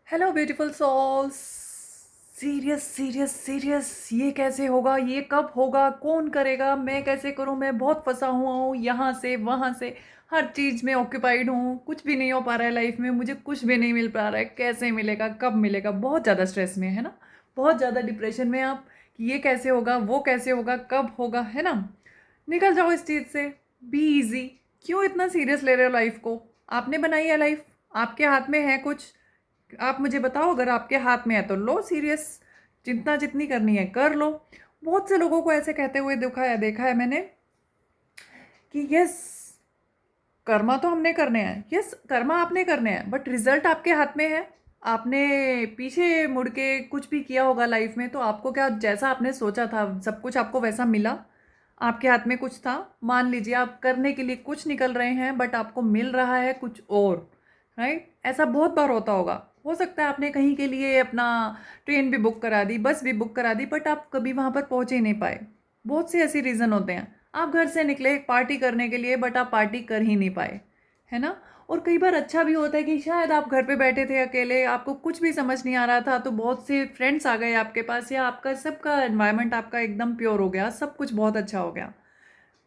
Hello beautiful souls. Serious serious serious, ये कैसे होगा, ये कब होगा, कौन करेगा, मैं कैसे करूं, मैं बहुत फंसा हुआ हूँ यहाँ से वहाँ से, हर चीज़ में ऑक्यूपाइड हूँ, कुछ भी नहीं हो पा रहा है लाइफ में, मुझे कुछ भी नहीं मिल पा रहा है, कैसे मिलेगा, कब मिलेगा, बहुत ज़्यादा स्ट्रेस में है ना, बहुत ज़्यादा डिप्रेशन में आप कि ये कैसे होगा, वो कैसे होगा, कब होगा, है ना। निकल जाओ इस चीज़ से, बी इजी। क्यों इतना सीरियस ले रहे हो लाइफ को? आपने बनाई है लाइफ, आपके हाथ में है कुछ। आप मुझे बताओ, अगर आपके हाथ में है तो लो सीरियस, चिंता जितनी करनी है कर लो। बहुत से लोगों को ऐसे कहते हुए देखा है मैंने कि यस, कर्मा तो हमने करने हैं, यस कर्मा आपने करने हैं, बट रिजल्ट आपके हाथ में है। आपने पीछे मुड़ के कुछ भी किया होगा लाइफ में, तो आपको क्या, जैसा आपने सोचा था सब कुछ आपको वैसा मिला? आपके हाथ में कुछ था, मान लीजिए आप करने के लिए कुछ निकल रहे हैं बट आपको मिल रहा है कुछ और, राइट। ऐसा बहुत बार होता होगा। हो सकता है आपने कहीं के लिए अपना ट्रेन भी बुक करा दी, बस भी बुक करा दी, बट आप कभी वहाँ पर पहुँच ही नहीं पाए। बहुत से ऐसी रीज़न होते हैं। आप घर से निकले पार्टी करने के लिए, बट आप पार्टी कर ही नहीं पाए, है ना। और कई बार अच्छा भी होता है कि शायद आप घर पे बैठे थे अकेले, आपको कुछ भी समझ नहीं आ रहा था, तो बहुत से फ्रेंड्स आ गए आपके पास, या आपका सबका एनवायरनमेंट आपका एकदम प्योर हो गया, सब कुछ बहुत अच्छा हो गया।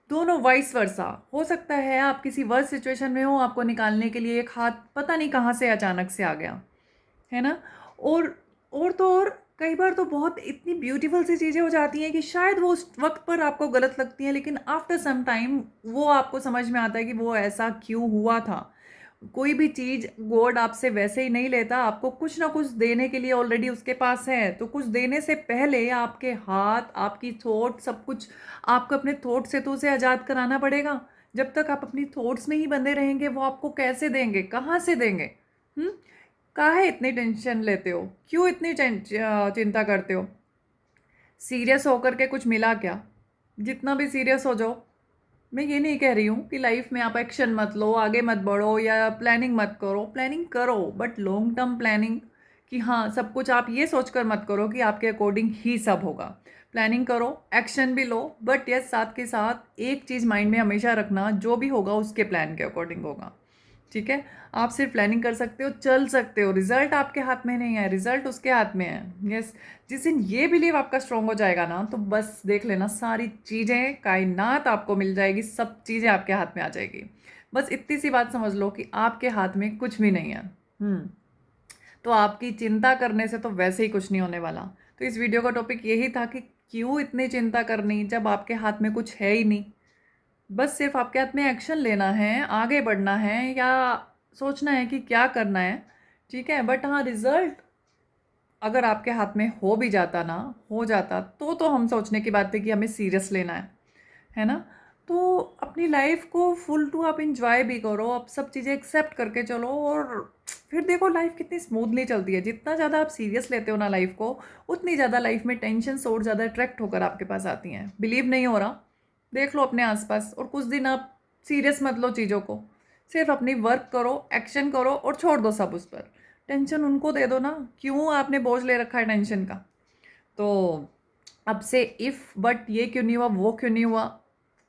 दोनों वाइस वर्सा हो सकता है। आप किसी वर्स्ट सिचुएशन में हो, आपको निकालने के लिए एक हाथ पता नहीं कहाँ से अचानक से आ गया, है ना। और और तो और कई बार तो बहुत इतनी ब्यूटीफुल सी चीज़ें हो जाती हैं कि शायद वो उस वक्त पर आपको गलत लगती हैं, लेकिन आफ्टर सम टाइम वो आपको समझ में आता है कि वो ऐसा क्यों हुआ था। कोई भी चीज़ गॉड आपसे वैसे ही नहीं लेता, आपको कुछ ना कुछ देने के लिए ऑलरेडी उसके पास है। तो कुछ देने से पहले आपके हाथ, आपकी थॉट, सब कुछ आपको अपने थॉट से तो उसे आज़ाद कराना पड़ेगा। जब तक आप अपनी थॉट्स में ही बंधे रहेंगे, वो आपको कैसे देंगे, कहाँ से देंगे? हम्म। काहे इतनी टेंशन लेते हो, क्यों इतनी चिंता करते हो? सीरियस होकर के कुछ मिला क्या? जितना भी सीरियस हो जाओ, मैं ये नहीं कह रही हूँ कि लाइफ में आप एक्शन मत लो, आगे मत बढ़ो, या प्लानिंग मत करो। प्लानिंग करो, बट लॉन्ग टर्म प्लानिंग, कि हाँ सब कुछ आप ये सोचकर मत करो कि आपके अकॉर्डिंग ही सब होगा। प्लानिंग करो, एक्शन भी लो, बट यस साथ के साथ एक चीज़ माइंड में हमेशा रखना, जो भी होगा उसके प्लान के अकॉर्डिंग होगा। ठीक है। आप सिर्फ प्लानिंग कर सकते हो, चल सकते हो, रिजल्ट आपके हाथ में नहीं है, रिजल्ट उसके हाथ में है। यस। जिस दिन ये बिलीव आपका स्ट्रांग हो जाएगा ना, तो बस देख लेना, सारी चीज़ें, कायनात आपको मिल जाएगी, सब चीज़ें आपके हाथ में आ जाएगी। बस इतनी सी बात समझ लो कि आपके हाथ में कुछ भी नहीं है। तो आपकी चिंता करने से तो वैसे ही कुछ नहीं होने वाला। तो इस वीडियो का टॉपिक यही था कि क्यों इतनी चिंता करनी जब आपके हाथ में कुछ है ही नहीं। बस सिर्फ आपके हाथ में एक्शन लेना है, आगे बढ़ना है, या सोचना है कि क्या करना है। ठीक है, बट हाँ रिजल्ट अगर आपके हाथ में हो भी जाता ना, हो जाता, तो हम सोचने की बात थी कि हमें सीरियस लेना है ना। तो अपनी लाइफ को फुल टू आप इंजॉय भी करो, आप सब चीज़ें एक्सेप्ट करके चलो, और फिर देखो लाइफ कितनी स्मूथली चलती है। जितना ज़्यादा आप सीरियस लेते हो ना लाइफ को, उतनी ज़्यादा लाइफ में टेंशन और ज़्यादा अट्रैक्ट होकर आपके पास आती हैं। बिलीव नहीं हो रहा, देख लो अपने आसपास, और कुछ दिन आप सीरियस मत लो चीज़ों को, सिर्फ अपनी वर्क करो, एक्शन करो, और छोड़ दो सब उस पर। टेंशन उनको दे दो ना, क्यों आपने बोझ ले रखा है टेंशन का। तो अब से इफ़ बट ये क्यों नहीं हुआ, वो क्यों नहीं हुआ,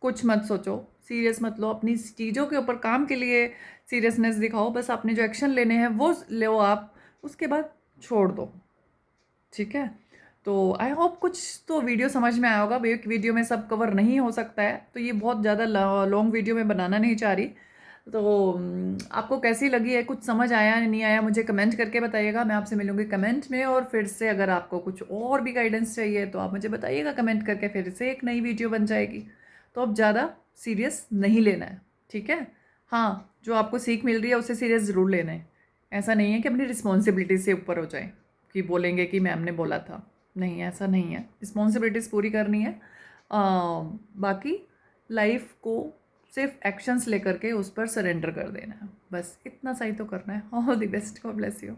कुछ मत सोचो, सीरियस मत लो। अपनी चीज़ों के ऊपर काम के लिए सीरियसनेस दिखाओ, बस आपने जो एक्शन लेने हैं वो लो आप, उसके बाद छोड़ दो। ठीक है। तो आई होप कुछ तो वीडियो समझ में आया होगा। एक वीडियो में सब कवर नहीं हो सकता है, तो ये बहुत ज़्यादा लॉन्ग वीडियो में बनाना नहीं चाह रही। तो आपको कैसी लगी है, कुछ समझ आया नहीं आया, मुझे कमेंट करके बताइएगा। मैं आपसे मिलूंगी कमेंट में, और फिर से अगर आपको कुछ और भी गाइडेंस चाहिए तो आप मुझे बताइएगा कमेंट करके, फिर से एक नई वीडियो बन जाएगी। तो अब ज़्यादा सीरियस नहीं लेना है, ठीक है। हाँ, जो आपको सीख मिल रही है उसे सीरियस ज़रूर लेना है। ऐसा नहीं है कि अपनी रिस्पॉन्सिबिलिटी से ऊपर हो जाए, कि बोलेंगे कि मैम ने बोला था। नहीं, ऐसा नहीं है, रिस्पॉन्सिबिलिटीज़ पूरी करनी है। बाकी लाइफ को सिर्फ एक्शंस लेकर के उस पर सरेंडर कर देना है, बस इतना सही तो करना है। All the best, God bless you.